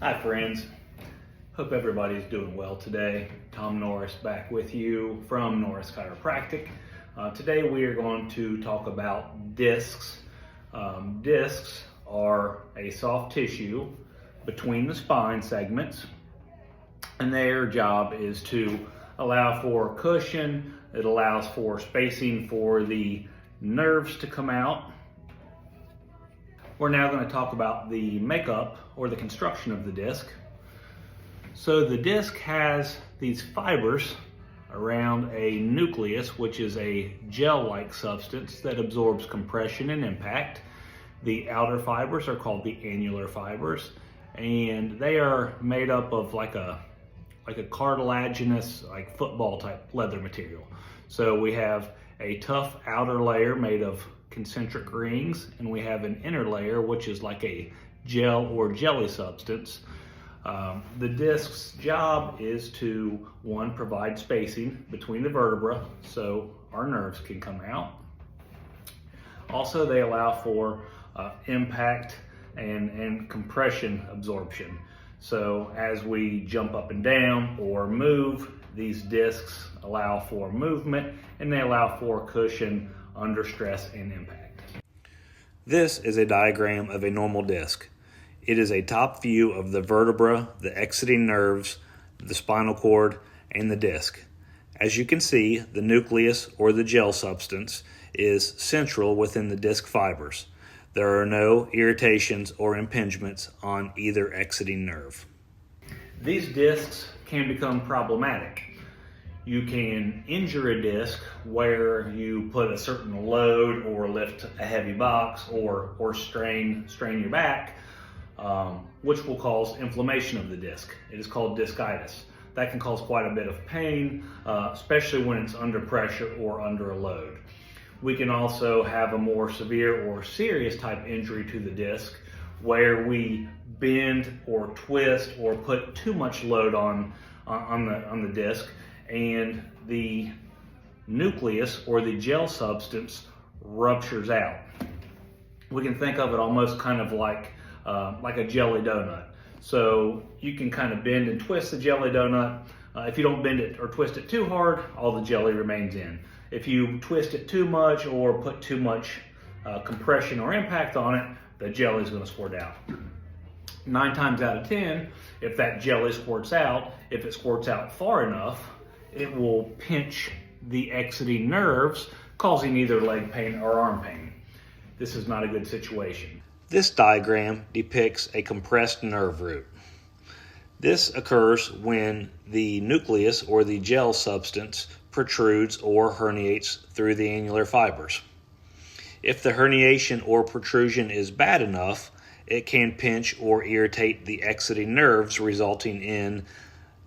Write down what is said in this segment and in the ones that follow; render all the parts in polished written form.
Hi friends, hope everybody's doing well today. Tom Norris back with you from Norris Chiropractic. Today we are going to talk about discs. Discs are a soft tissue between the spine segments, and their job is to allow for cushion. It allows for spacing for the nerves to come out. We're now going to talk about the makeup or the construction of the disc. So the disc has these fibers around a nucleus, which is a gel-like substance that absorbs compression and impact. The outer fibers are called the annular fibers, and they are made up of like a cartilaginous, like football type leather material. So we have a tough outer layer made of concentric rings, and we have an inner layer which is like a gel or jelly substance. The disc's job is to, one, provide spacing between the vertebra so our nerves can come out. Also, they allow for impact and compression absorption. So as we jump up and down or move, these discs allow for movement, and they allow for cushion under stress and impact. This is a diagram of a normal disc. It is a top view of the vertebra, the exiting nerves, the spinal cord, and the disc. As you can see, the nucleus or the gel substance is central within the disc fibers. There are no irritations or impingements on either exiting nerve. These discs can become problematic. You can injure a disc where you put a certain load or lift a heavy box or strain your back, which will cause inflammation of the disc. It is called discitis. That can cause quite a bit of pain, especially when it's under pressure or under a load. We can also have a more severe or serious type injury to the disc where we bend or twist or put too much load on the disc, and the nucleus or the gel substance ruptures out. We can think of it almost kind of like a jelly donut. So you can kind of bend and twist the jelly donut. If you don't bend it or twist it too hard, all the jelly remains in. If you twist it too much or put too much compression or impact on it, the jelly is going to squirt out. 9 times out of 10, if that jelly squirts out, if it squirts out far enough, it will pinch the exiting nerves, causing either leg pain or arm pain. This is not a good situation. This diagram depicts a compressed nerve root. This occurs when the nucleus or the gel substance protrudes or herniates through the annular fibers. If the herniation or protrusion is bad enough, it can pinch or irritate the exiting nerves, resulting in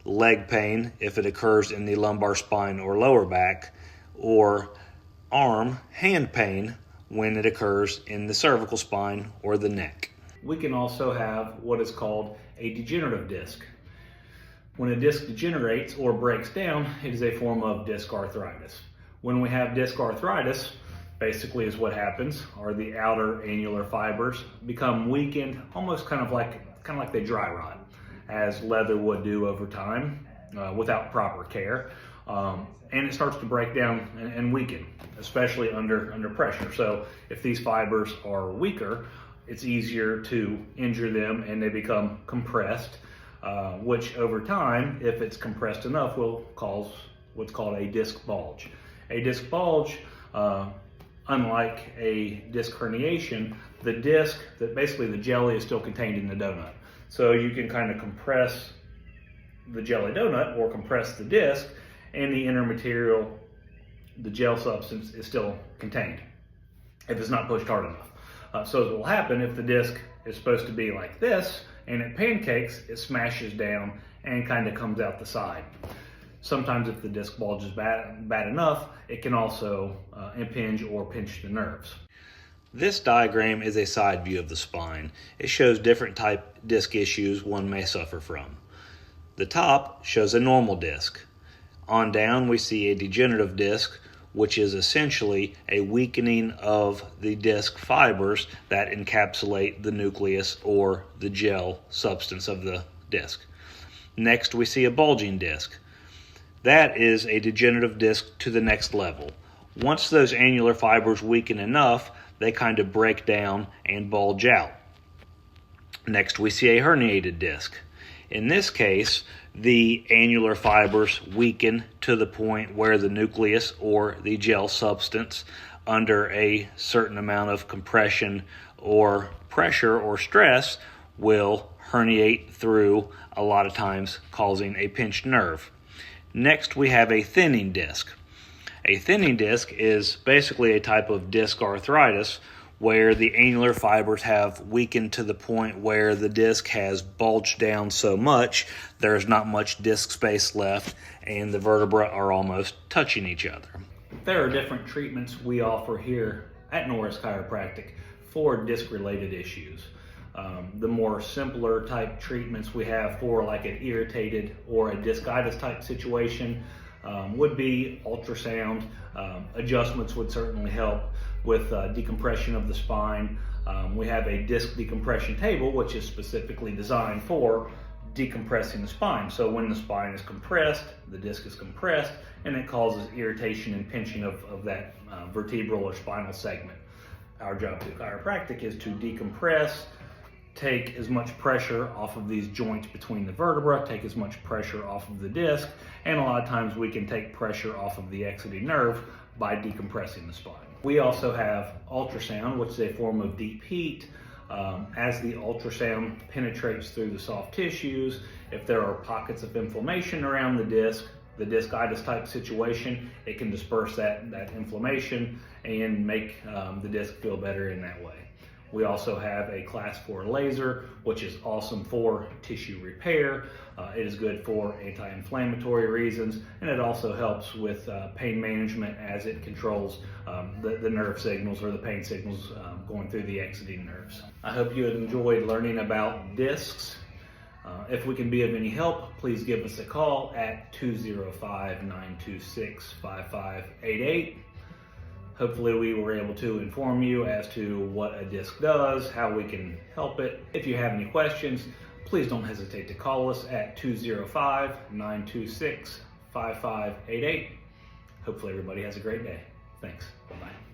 leg pain if it occurs in the lumbar spine or lower back, or hand pain when it occurs in the cervical spine or the neck. We can also have what is called a degenerative disc. When a disc degenerates or breaks down, it is a form of disc arthritis. When we have disc arthritis, basically is what happens are the outer annular fibers become weakened, almost kind of like they dry rot, as leather would do over time without proper care. And it starts to break down and weaken, especially under pressure. So if these fibers are weaker, it's easier to injure them and they become compressed, which over time, if it's compressed enough, will cause what's called a disc bulge. A disc bulge, unlike a disc herniation, the disc, basically the jelly is still contained in the donut. So you can kind of compress the jelly donut or compress the disc, and the inner material, the gel substance, is still contained if it's not pushed hard enough. So what will happen if the disc is supposed to be like this and it pancakes, it smashes down and kind of comes out the side. Sometimes if the disc bulge is bad enough, it can also impinge or pinch the nerves. This diagram is a side view of the spine. It shows different type disc issues one may suffer from. The top shows a normal disc. On down, we see a degenerative disc which is essentially a weakening of the disc fibers that encapsulate the nucleus or the gel substance of the disc. Next, we see a bulging disc. That is a degenerative disc to the next level. Once those annular fibers weaken enough, they kind of break down and bulge out. Next, we see a herniated disc. In this case, the annular fibers weaken to the point where the nucleus or the gel substance, under a certain amount of compression or pressure or stress, will herniate through, a lot of times causing a pinched nerve. Next, we have a thinning disc. A thinning disc is basically a type of disc arthritis where the annular fibers have weakened to the point where the disc has bulged down so much there's not much disc space left and the vertebrae are almost touching each other. There are different treatments we offer here at Norris Chiropractic for disc-related issues. The more simpler type treatments we have for like an irritated or a discitis type situation would be ultrasound. Adjustments would certainly help with decompression of the spine. We have a disc decompression table, which is specifically designed for decompressing the spine. So when the spine is compressed, the disc is compressed, and it causes irritation and pinching of that vertebral or spinal segment. Our job through chiropractic is to decompress, take as much pressure off of these joints between the vertebrae, take as much pressure off of the disc, and a lot of times we can take pressure off of the exiting nerve by decompressing the spine. We also have ultrasound, which is a form of deep heat. As the ultrasound penetrates through the soft tissues, if there are pockets of inflammation around the discitis type situation, it can disperse that inflammation and make the disc feel better in that way. We also have a class 4 laser, which is awesome for tissue repair. It is good for anti-inflammatory reasons, and it also helps with pain management as it controls the nerve signals or the pain signals going through the exiting nerves. I hope you enjoyed learning about discs. If we can be of any help, please give us a call at 205-926-5588. Hopefully we were able to inform you as to what a disc does, how we can help it. If you have any questions, please don't hesitate to call us at 205-926-5588. Hopefully everybody has a great day. Thanks. Bye-bye.